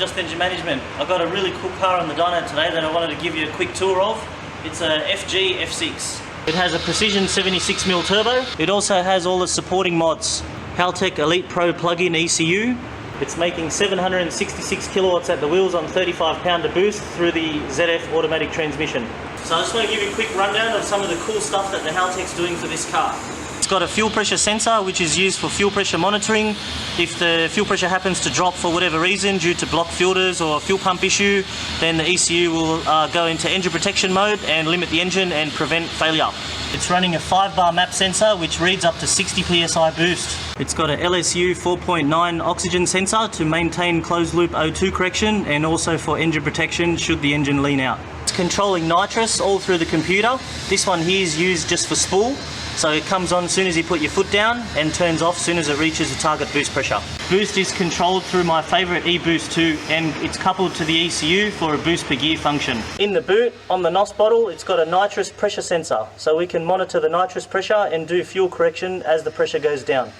Just Engine Management. I've got a really cool car on the dyno today that I wanted to give you a quick tour of. It's a FG F6. It has a precision 76mm turbo. It also has all the supporting mods. Haltech Elite Pro plug-in ECU. It's making 766 kilowatts at the wheels on 35 pounder boost through the ZF automatic transmission. So I just want to give you a quick rundown of some of the cool stuff that the Haltech's doing for this car. It's got a fuel pressure sensor which is used for fuel pressure monitoring. If the fuel pressure happens to drop for whatever reason due to blocked filters or a fuel pump issue, then the ECU will go into engine protection mode and limit the engine and prevent failure. It's running a 5-bar map sensor which reads up to 60 psi boost. It's got a LSU 4.9 oxygen sensor to maintain closed loop O2 correction and also for engine protection should the engine lean out. It's controlling nitrous all through the computer. This one here is used just for spool. So it comes on as soon as you put your foot down and turns off as soon as it reaches the target boost pressure. Boost is controlled through my favourite eBoost 2 and it's coupled to the ECU for a boost per gear function. In the boot, on the NOS bottle, it's got a nitrous pressure sensor. So we can monitor the nitrous pressure and do fuel correction as the pressure goes down.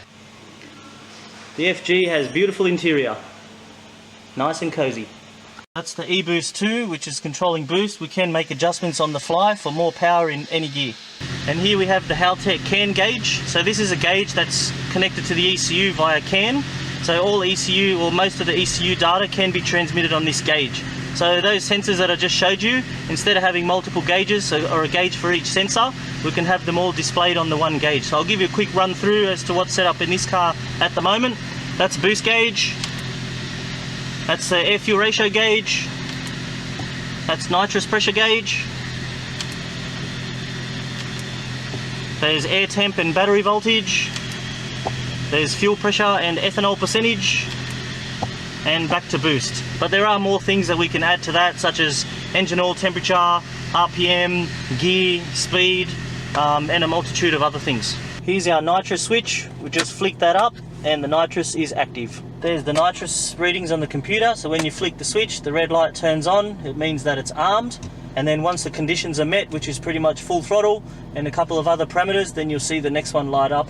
The FG has beautiful interior. Nice and cosy. That's the eBoost 2, which is controlling boost. We can make adjustments on the fly for more power in any gear. And here we have the Haltech CAN gauge. So this is a gauge that's connected to the ECU via CAN. So all ECU, or most of the ECU data can be transmitted on this gauge. So those sensors that I just showed you, instead of having multiple gauges or a gauge for each sensor, we can have them all displayed on the one gauge. So I'll give you a quick run through as to what's set up in this car at the moment. That's a boost gauge. That's the air fuel ratio gauge. That's nitrous pressure gauge. There's air temp and battery voltage. There's fuel pressure and ethanol percentage. And back to boost. But there are more things that we can add to that, such as engine oil temperature, RPM, gear, speed, and a multitude of other things. Here's our nitrous switch. We just flick that up and the nitrous is active. There's the nitrous readings on the computer, so when you flick the switch, the red light turns on. It means that it's armed. And then once the conditions are met, which is pretty much full throttle and a couple of other parameters, then you'll see the next one light up.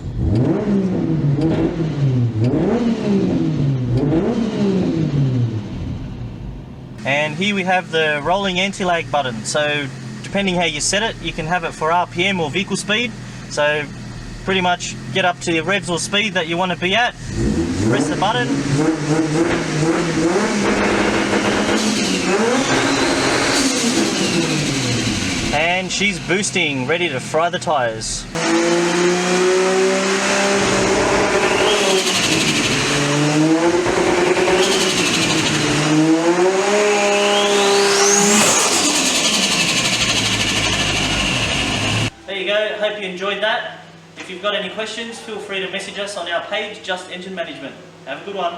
And here we have the rolling anti-lag button. So depending how you set it, you can have it for RPM or vehicle speed. So pretty much get up to your revs or speed that you want to be at, press the button. And she's boosting, ready to fry the tyres. There you go, hope you enjoyed that. If you've got any questions, feel free to message us on our page, Just Engine Management. Have a good one.